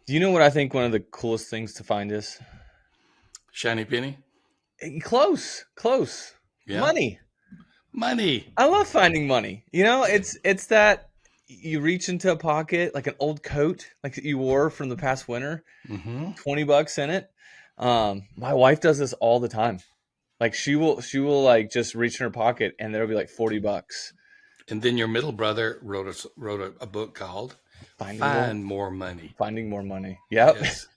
Do you know what I think one of the coolest things to find is? Shiny penny? Close, close. Yeah. Money. Money. I love finding money. It's that you reach into a pocket like an old coat like that you wore from the past winter, Mm-hmm. $20 in it. My wife does this all the time. Like she will like just reach in her pocket and there'll be like $40. And then your middle brother wrote a book called Finding more Find More Money. finding more money. Yep. Yes.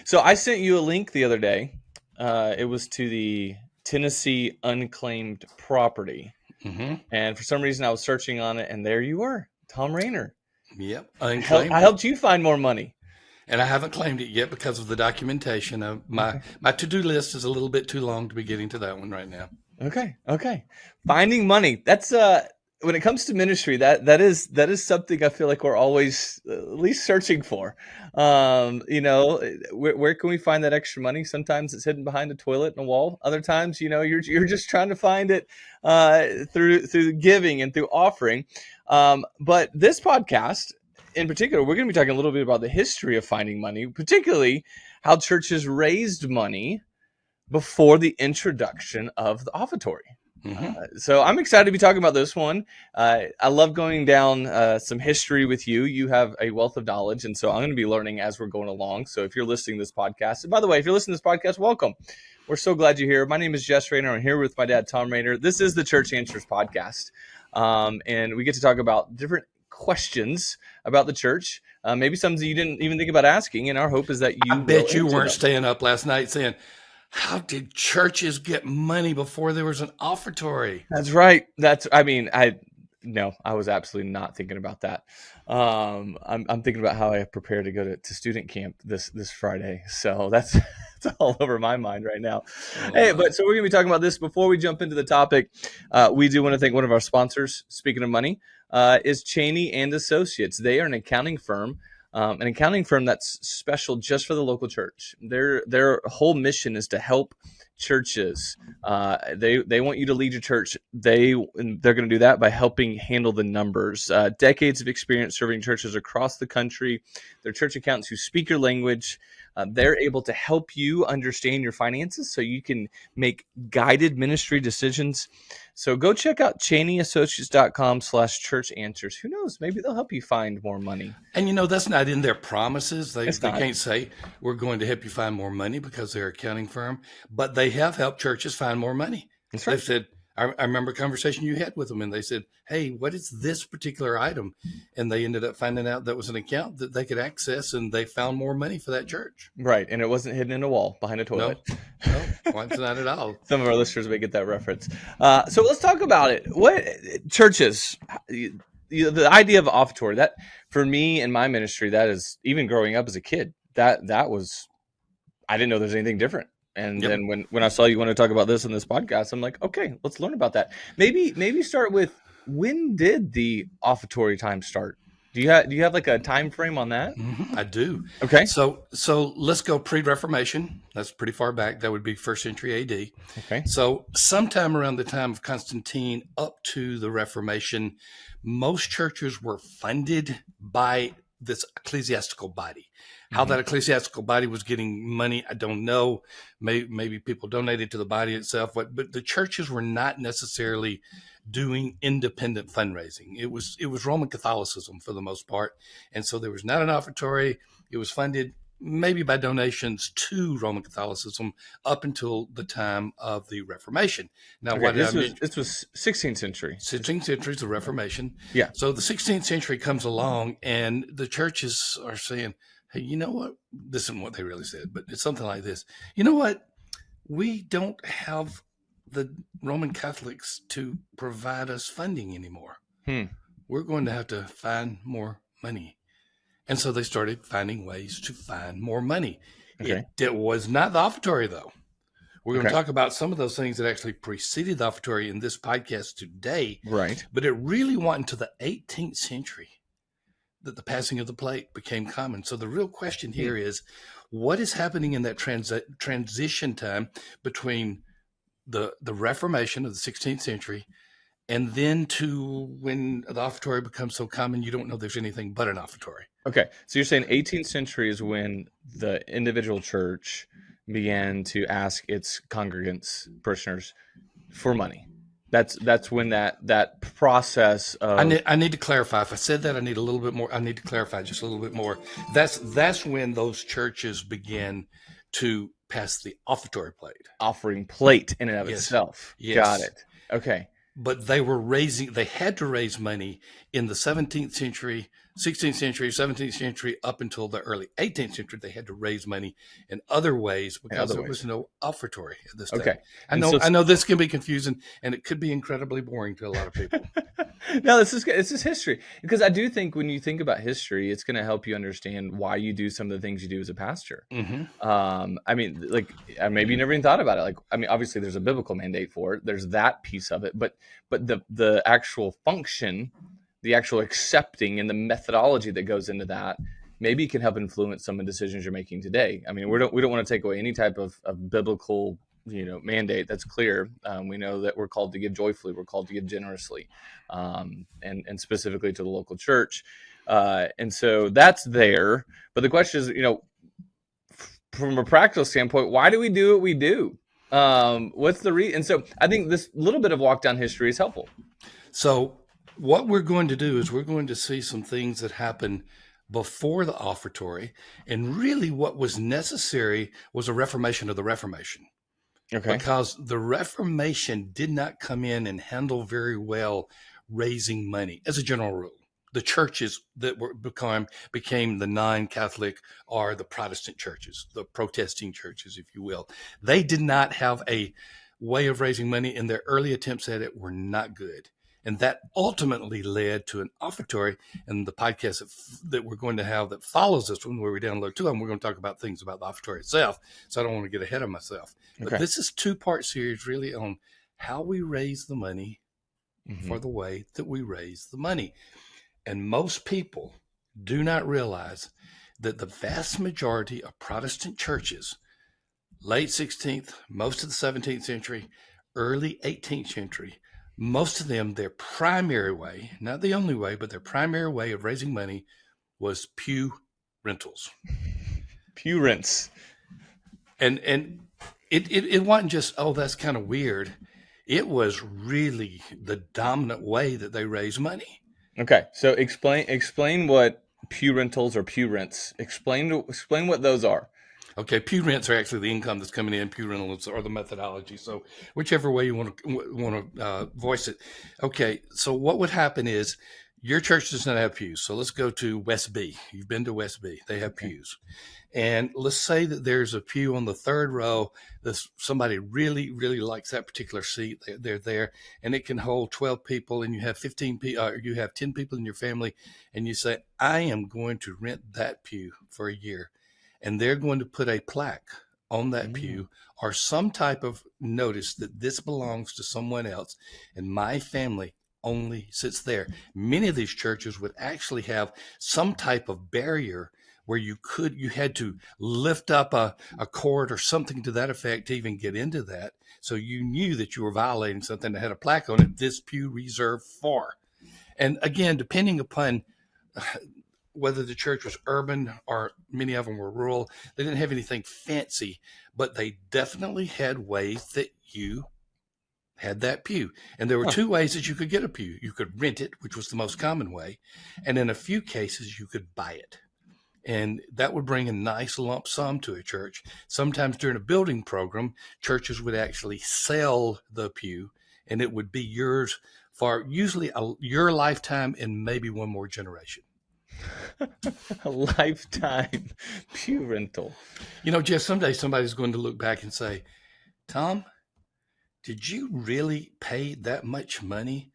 So I sent you a link the other day. It was to the Tennessee unclaimed property. Mm-hmm. And for some reason I was searching on it and there you were, Thom Rainer. Yep. I Unclaimed. helped you find more money. And I haven't claimed it yet because of the documentation. My Okay. my to-do list is a little bit too long to be getting to that one right now. Okay. Okay. Finding money. That's when it comes to ministry, that is something I feel like we're always at least searching for. Where can we find that extra money? Sometimes it's hidden behind a toilet and a wall. Other times, you're just trying to find it through giving and through offering. But this podcast in particular, we're going to be talking a little bit about the history of finding money, particularly how churches raised money before the introduction of the offertory. Mm-hmm. So I'm excited to be talking about this one. I love going down some history with you. You have a wealth of knowledge, and so I'm going to be learning as we're going along. So if you're listening to this podcast, and by the way, if you're listening to this podcast, welcome. We're so glad you're here. My name is Jess Rainer. I'm here with my dad, Thom Rainer. This is the Church Answers podcast, and we get to talk about different questions about the church. Maybe some you didn't even think about asking, and our hope is that I you will bet you answer weren't them. staying up last night saying, how did churches get money before there was an offertory? That's right. I was absolutely not thinking about that. I'm thinking about how I prepare to go to student camp this Friday. So that's it's all over my mind right now. Oh Hey, my. but so we're gonna be talking about this before we jump into the topic. We do want to thank one of our sponsors. Speaking of money, is Cheney and Associates. They are an accounting firm that's special just for the local church. Their whole mission is to help churches. They want you to lead your church. They're going to do that by helping handle the numbers. Decades of experience serving churches across the country. They're church accountants who speak your language. They're able to help you understand your finances so you can make guided ministry decisions. So go check out CheneyAssociates.com/church answers. Who knows? Maybe they'll help you find more money. And that's not in their promises. They It's they not. can't say we're going to help you find more money because they're an accounting firm, but they have helped churches find more money. That's They've right. said, I remember a conversation you had with them, and they said, "Hey, what is this particular item?" And they ended up finding out that was an account that they could access, and they found more money for that church. Right. And it wasn't hidden in a wall behind a No, toilet. no, it's not at all. Some of our listeners may get that reference. So let's talk about it. What churches, the idea of offertory, that for me in my ministry, that is even growing up as a kid, that was, I didn't know there's anything different. And Yep. then when I saw you want to talk about this in this podcast, I'm like, okay, let's learn about that. Maybe start with, when did the offertory time start? Do you have like a time frame on that? I do. Okay. So let's go pre-Reformation. That's pretty far back. That would be first century AD. Okay. So sometime around the time of Constantine up to the Reformation, most churches were funded by this ecclesiastical body. How Mhm. that ecclesiastical body was getting money, I don't know. Maybe people donated to the body itself, but the churches were not necessarily doing independent fundraising. It was Roman Catholicism for the most part, and so there was not an offertory. It was funded maybe by donations to Roman Catholicism up until the time of the Reformation. Now, Okay. what did I This was mention? this was 16th century. 16th century is the Reformation. Yeah. So the 16th century comes along, and the churches are saying, hey, you know what? This isn't what they really said, but it's something like this. You know what? We don't have the Roman Catholics to provide us funding anymore. Hmm. We're going to have to find more money. And so they started finding ways to find more money. Okay. It was not the offertory, though. We're going to Okay. talk about some of those things that actually preceded the offertory in this podcast today, Right. but it really wasn't until the 18th century that the passing of the plate became common. So the real question here is, what is happening in that transition time between the Reformation of the 16th century and then to when the offertory becomes so common, you don't know there's anything but an offertory. Okay, so you're saying 18th century is when the individual church began to ask its congregants, parishioners, for money. That's when that process of I need to clarify. If I said that, I need a little bit more. I need to clarify just a little bit more. That's when those churches began to pass the offertory plate. offering plate in and of Yes, itself. Got yes. it. Okay. But they had to raise money in the 17th century, 16th century, 17th century, up until the early 18th century. They had to raise money in other ways In because other there ways. was no offertory at this time. Okay. And so I know this can be confusing, and it could be incredibly boring to a lot of people. no, this is history, because I do think when you think about history, it's going to help you understand why you do some of the things you do as a pastor. Hmm. I mean, like, maybe you never even thought about it. Like, I mean, obviously there's a biblical mandate for it. There's that piece of it, but the actual function, the actual accepting, and the methodology that goes into that maybe can help influence some of the decisions you're making today. I mean, we don't want to take away any type of biblical mandate. That's clear. We know that we're called to give joyfully, we're called to give generously, and specifically to the local church, and so that's there. But the question is, from a practical standpoint, why do we do what we do? What's the reason? And so I think this little bit of walk down history is helpful. So what we're going to do is we're going to see some things that happen before the offertory, and really what was necessary was a reformation of the Reformation. Okay. Because the Reformation did not come in and handle very well raising money as a general rule. The churches that became the non-Catholic or the Protestant churches, the protesting churches, if you will, they did not have a way of raising money, and their early attempts at it were not good. And that ultimately led to an offertory. And the podcast that we're going to have that follows this one, where we download two of them, we're going to talk about things about the offertory itself. So I don't want to get ahead of myself. But Okay. this is 2-part series really on how we raise the money for the way that we raise the money. And most people do not realize that the vast majority of Protestant churches, late 16th, most of the 17th century, early 18th century, most of them, their primary way, not the only way, but their primary way of raising money was pew rentals. Pew rents. And it wasn't just, oh, that's kind of weird. It was really the dominant way that they raised money. Okay, so explain what pew rentals or pew rents. Explain what those are. Okay, pew rents are actually the income that's coming in. Pew rentals are the methodology. So whichever way you want to voice it. Okay, so what would happen is your church does not have pews. So let's go to West B. You've been to West B. They have pews. And let's say that there's a pew on the third row that somebody really, really likes that particular seat. They're there, and it can hold 12 people, and you have 15 people, you have 10 people in your family, and you say, I am going to rent that pew for a year. And they're going to put a plaque on that pew or some type of notice that this belongs to someone else, and my family only sits there. Many of these churches would actually have some type of barrier where you had to lift up a cord or something to that effect to even get into that. So you knew that you were violating something that had a plaque on it, this pew reserved for. And again, depending upon whether the church was urban or many of them were rural, they didn't have anything fancy, but they definitely had ways that you had that pew. And there were two ways that you could get a pew. You could rent it, which was the most common way. And in a few cases, you could buy it. And that would bring a nice lump sum to a church. Sometimes during a building program, churches would actually sell the pew, and it would be yours for usually your lifetime and maybe one more generation. A lifetime pew rental. Jess, someday somebody's going to look back and say, Thom, did you really pay that much money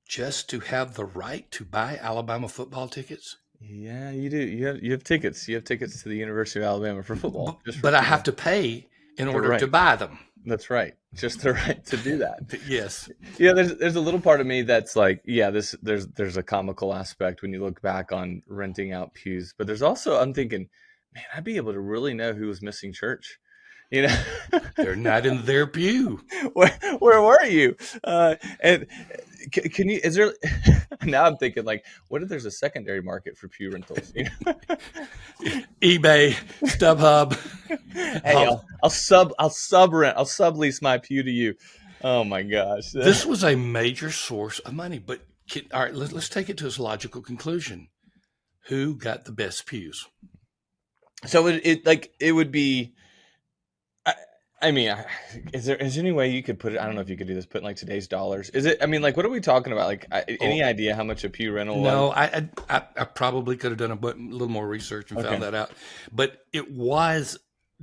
just to have the right to buy Alabama football tickets? Yeah, you do. You have tickets. You have tickets to the University of Alabama for football. But I have to pay in order to buy them. That's right. Just the right to do that. Yes. Yeah, there's a little part of me that's like, yeah, there's a comical aspect when you look back on renting out pews. But there's also, I'm thinking, man, I'd be able to really know who was missing church. You know, They're not in their pew. where were you? And can you? Is there? Now I'm thinking like, what if there's a secondary market for pew rentals? You know? eBay, StubHub. Hey, I'll sublease my pew to you. Oh my gosh. This was a major source of money. But all right, let's take it to its logical conclusion. Who got the best pews? So it would be. I mean, is there any way you could put it? I don't know if you could do this. Put in like today's dollars. Is it? I mean, like, what are we talking about? Like, any idea how much a pew rental was? No, I probably could have done a little more research and found that out. But it was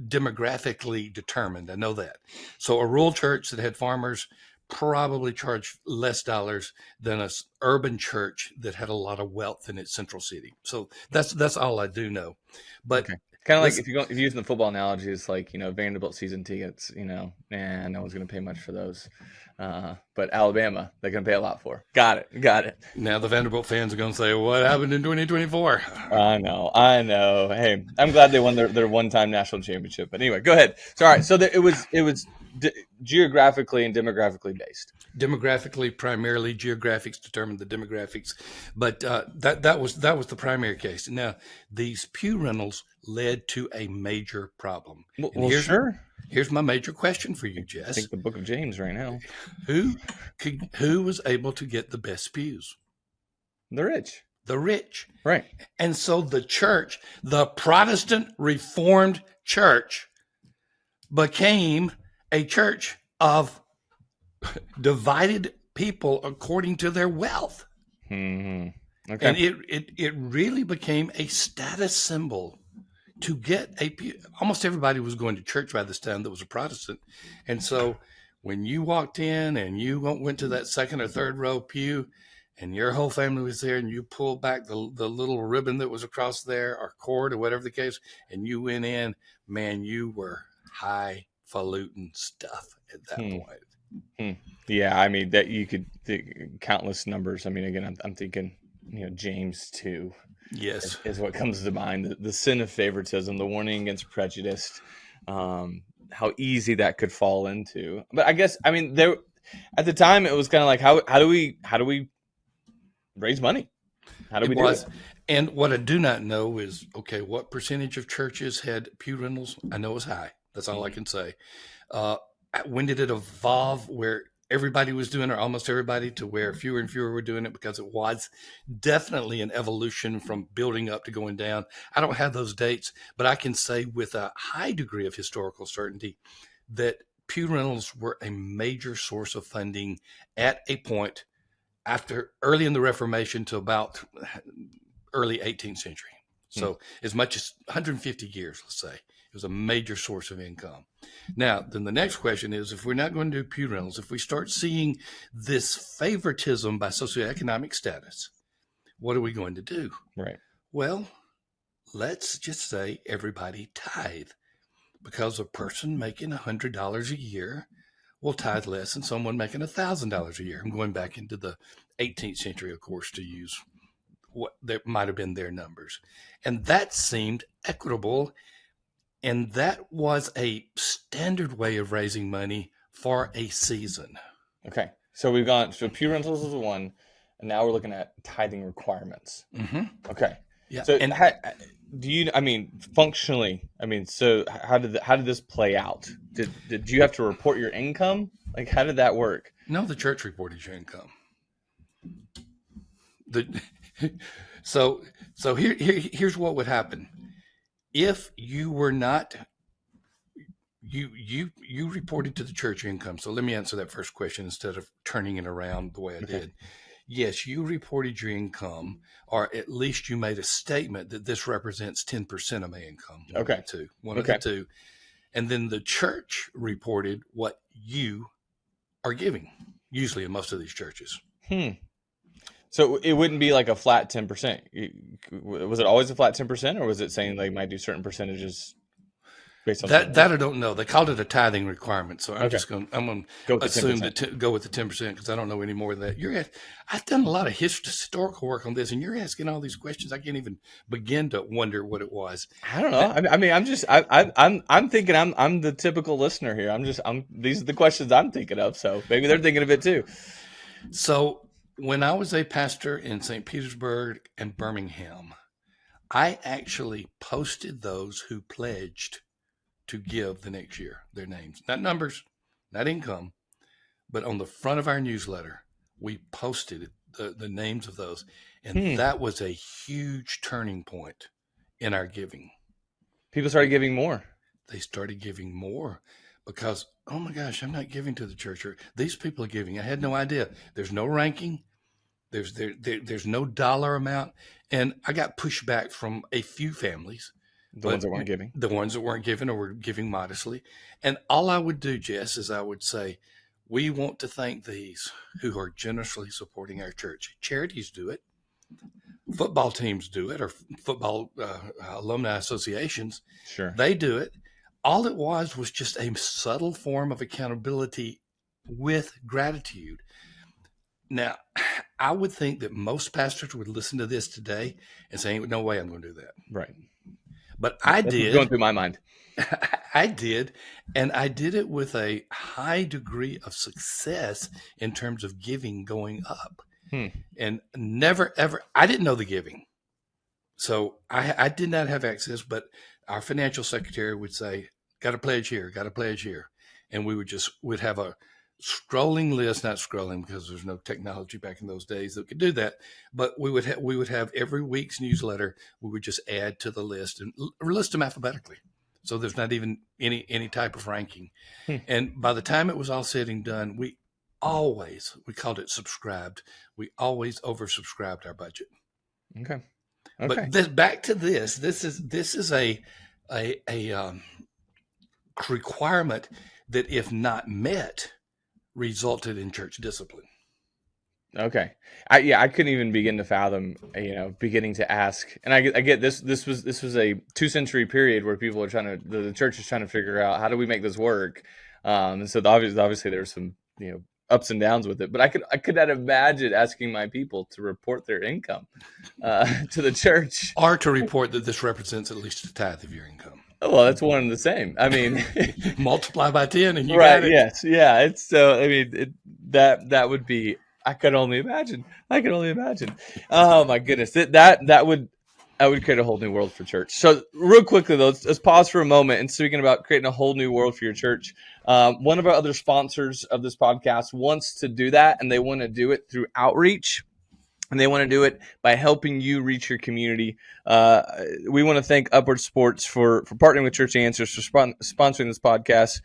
demographically determined. I know that. So a rural church that had farmers probably charged less dollars than a urban church that had a lot of wealth in its central city. So that's all I do know. But kind of like if you're using the football analogy, it's like, Vanderbilt season tickets, no one's going to pay much for those. But Alabama, they're going to pay a lot for. Got it. Now the Vanderbilt fans are going to say, what happened in 2024? I know. Hey, I'm glad they won their one-time national championship. But anyway, go ahead. So, all right. So it was geographically and demographically based. Demographically, primarily geographics determined the demographics, but that was the primary case. Now, these pew rentals led to a major problem. Well, sure. Here's my major question for you, Jess. I think the Book of James right now. Who was able to get the best pews? The rich. The rich. Right. And so the church, the Protestant Reformed Church, became a church of divided people according to their wealth. Mm-hmm. Okay. And it really became a status symbol to get a pew. Almost everybody was going to church by this time that was a Protestant. And so when you walked in and you went to that second or third row pew and your whole family was there and you pulled back the little ribbon that was across there or cord or whatever the case, and you went in, man, you were highfalutin stuff at that point. Yeah, I mean, that you could countless numbers. I mean, again, I'm thinking, James 2. Yes, is what comes to mind. The sin of favoritism, the warning against prejudice, how easy that could fall into. But I guess, I mean, there at the time it was kind of like, how do we raise money? How do we do it? And what I do not know is, okay, what percentage of churches had pew rentals? I know it's high. That's all I can say. When did it evolve where everybody was doing it, or almost everybody, to where fewer and fewer were doing it? Because it was definitely an evolution from building up to going down. I don't have those dates, but I can say with a high degree of historical certainty that pew rentals were a major source of funding at a point after early in the Reformation to about early 18th century. So as much as 150 years, let's say. It was a major source of income. Now, then the next question is, if we're not going to do pew rentals, if we start seeing this favoritism by socioeconomic status, what are we going to do? Right. Well, let's just say everybody tithe, because a person making $100 a year will tithe less than someone making $1,000 a year. I'm going back into the 18th century, of course, to use what that might have been their numbers. And that seemed equitable. And that was a standard way of raising money for a season. Okay. So pew rentals is one, and now we're looking at tithing requirements. Mm-hmm. Okay. Yeah. So functionally, so how did this play out? Did you have to report your income? Like, how did that work? No, the church reported your income. So here's what would happen. If you were not, you reported to the church your income. So let me answer that first question instead of turning it around the way I did. Yes, you reported your income, or at least you made a statement that this represents 10% of my income. One of the two. And then the church reported what you are giving, usually in most of these churches. So it wouldn't be like a flat 10%. Was it always a flat 10%, or was it saying they might do certain percentages? based on That I don't know. They called it a tithing requirement, so I'm Okay. going to Go with the assume 10%. that go with the 10% because I don't know any more than that. I've done a lot of historical work on this, and you're asking all these questions. I can't even begin to wonder what it was. I don't know. I mean, I'm thinking I'm the typical listener here. These are the questions I'm thinking of. So maybe they're thinking of it too. So when I was a pastor in St. Petersburg and Birmingham, I actually posted those who pledged to give the next year, their names, not numbers, not income, but on the front of our newsletter, we posted the names of those. And that was a huge turning point in our giving. People started giving more. They started giving more because, oh my gosh, I'm not giving to the church. Or these people are giving. I had no idea. There's no ranking. There's no dollar amount. And I got pushback from a few families. The ones that weren't giving. The ones that weren't giving or were giving modestly. And all I would do, Jess, is I would say, we want to thank these who are generously supporting our church. Charities do it. Football teams do it, or football alumni associations. Sure. They do it. All it was just a subtle form of accountability with gratitude. Now, I would think that most pastors would listen to this today and say, no way I'm going to do that. Right. But I did. Going through my mind. I did. And I did it with a high degree of success in terms of giving going up. And never, ever, I didn't know the giving. So I did not have access, but our financial secretary would say, got a pledge here, got a pledge here. And we'd have a scrolling list, not scrolling because there's no technology back in those days that could do that. But we would have every week's newsletter. We would just add to the list and list them alphabetically. So there's not even any type of ranking. And by the time it was all said and done, we called it subscribed. We always oversubscribed our budget. Okay. But back to this. This is a requirement that, if not met, resulted in church discipline. Okay. I couldn't even begin to fathom, beginning to ask. And I get this. This was a 2-century period where people are the church is trying to figure out, how do we make this work? And so obviously there's some, ups and downs with it, but I could not imagine asking my people to report their income to the church, or to report that this represents at least a tithe of your income. Well, that's one and the same. I mean, multiply by 10 and you right, got it. Yes, yeah. It's so. I mean, that would be. I could only imagine. Oh my goodness, that would create a whole new world for church. So real quickly though, let's pause for a moment. And speaking about creating a whole new world for your church, one of our other sponsors of this podcast wants to do that, and they want to do it through outreach. And they want to do it by helping you reach your community. We want to thank Upward Sports for partnering with Church Answers, for sponsoring this podcast.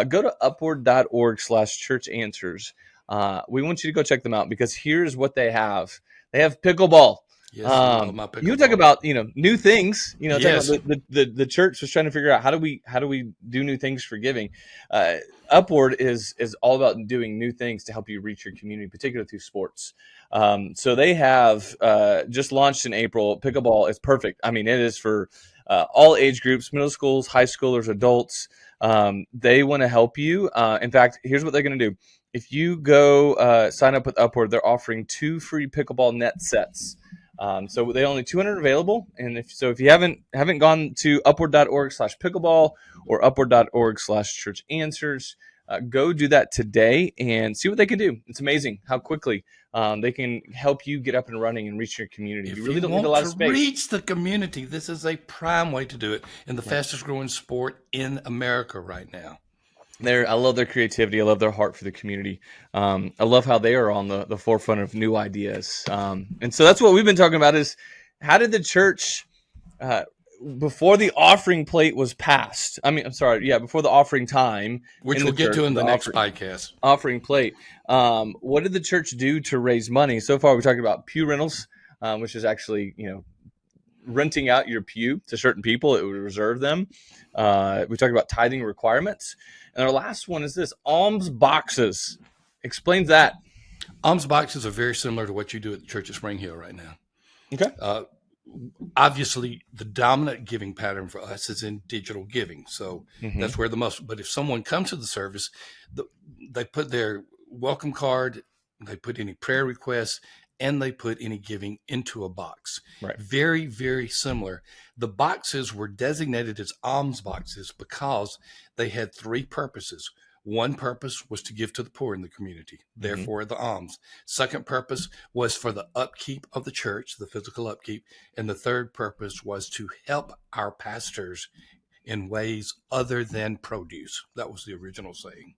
Go to upward.org/church answers. We want you to go check them out, because here's what they have. They have pickleball. Yes, pickleball. You talk about new things. Yes. The church was trying to figure out how do we do new things for giving. Upward is all about doing new things to help you reach your community, particularly through sports. So they have just launched in April. Pickleball is perfect. I mean, it is for all age groups: middle schools, high schoolers, adults. They want to help you. In fact, here's what they're going to do. If you go sign up with Upward, they're offering 2 free pickleball net sets. So they only 200 available. And if you haven't gone to upward.org/pickleball or upward.org/church answers, go do that today and see what they can do. It's amazing how quickly they can help you get up and running and reach your community. If you really don't need a lot of space. Reach the community. This is a prime way to do it in the fastest growing sport in America right now. I love their creativity. I love their heart for the community. I love how they are on the forefront of new ideas. And so that's what we've been talking about, is how did the church, before the offering plate was passed, before the offering time, which we'll get to in the next podcast, offering plate, what did the church do to raise money? So far, we're talking about pew rentals, which is actually, renting out your pew to certain people. It would reserve them. We talked about tithing requirements. And our last one is this: alms boxes. Explains that. Alms boxes are very similar to what you do at the Church of Spring Hill right now. Okay. obviously the dominant giving pattern for us is in digital giving. So Mm-hmm. that's where the most, but if someone comes to the service, they put their welcome card, they put any prayer requests, and they put any giving into a box. Right. Very, very similar. The boxes were designated as alms boxes because they had three purposes. One purpose was to give to the poor in the community, therefore the alms. Second purpose was for the upkeep of the church, the physical upkeep. And the third purpose was to help our pastors in ways other than produce. That was the original saying.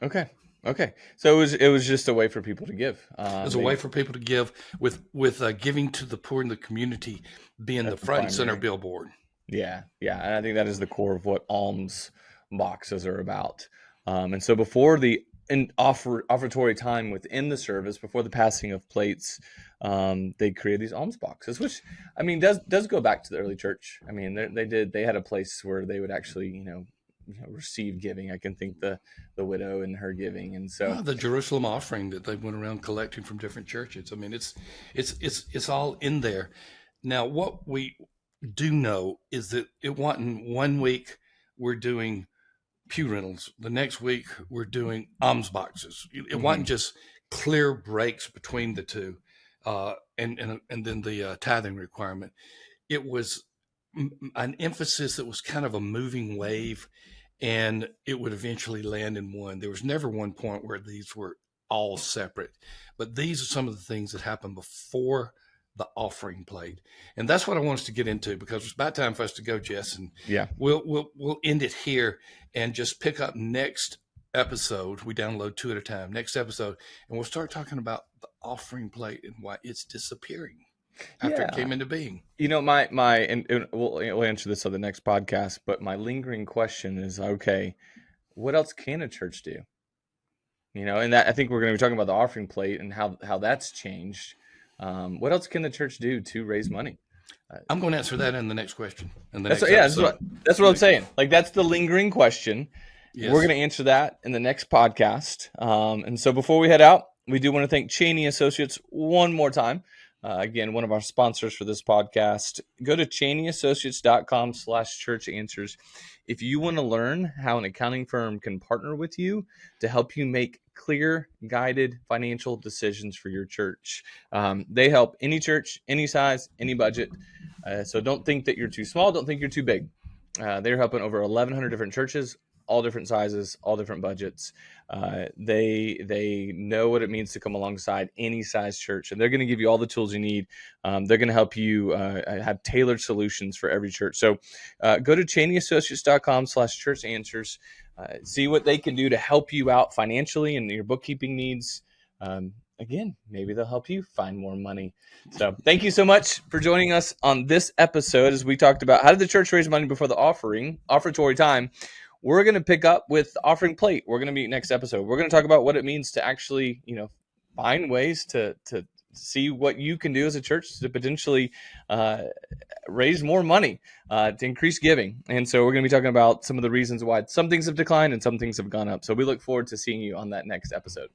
Okay. Okay. So it was just a way for people to give. It was a way for people to give, with giving to the poor in the community being the front and center billboard. Yeah. Yeah. And I think that is the core of what alms boxes are about. And so before the offertory time within the service, before the passing of plates, they created these alms boxes, which I mean does go back to the early church. I mean they had a place where they would actually receive giving. I can think the widow and her giving, and so the Jerusalem offering that they went around collecting from different churches. I mean, it's all in there. Now, what we do know is that it wasn't 1 week we're doing pew rentals, the next week we're doing alms boxes. It wasn't just clear breaks between the two, and then the tithing requirement. It was an emphasis that was kind of a moving wave, and it would eventually land in one. There was never one point where these were all separate, but these are some of the things that happened before the offering plate. And that's what I want us to get into, because it's about time for us to go, Jess. And yeah, we'll end it here and just pick up next episode. We download 2 at a time. Next episode, and we'll start talking about the offering plate and why it's disappearing after it came into being. And we'll answer this on the next podcast, but my lingering question is, okay, what else can a church do? And that I think we're going to be talking about the offering plate and how that's changed. What else can the church do to raise money? I'm going to answer that in the next question. That's what I'm saying. Like, that's the lingering question. Yes. We're going to answer that in the next podcast. And so before we head out, we do want to thank Cheney Associates one more time. Again, one of our sponsors for this podcast. Go to CheneyAssociates.com/church answers. If you want to learn how an accounting firm can partner with you to help you make clear, guided financial decisions for your church. They help any church, any size, any budget. So don't think that you're too small. Don't think you're too big. They're helping over 1,100 different churches, all different sizes, all different budgets. They know what it means to come alongside any size church, and they're going to give you all the tools you need. They're going to help you have tailored solutions for every church. So go to CheneyAssociates.com/church answers. See what they can do to help you out financially and your bookkeeping needs. Again, maybe they'll help you find more money. So thank you so much for joining us on this episode as we talked about how did the church raise money before the offertory time. We're going to pick up with the offering plate. We're going to meet next episode. We're going to talk about what it means to actually, find ways to see what you can do as a church to potentially raise more money, to increase giving. And so we're going to be talking about some of the reasons why some things have declined and some things have gone up. So we look forward to seeing you on that next episode.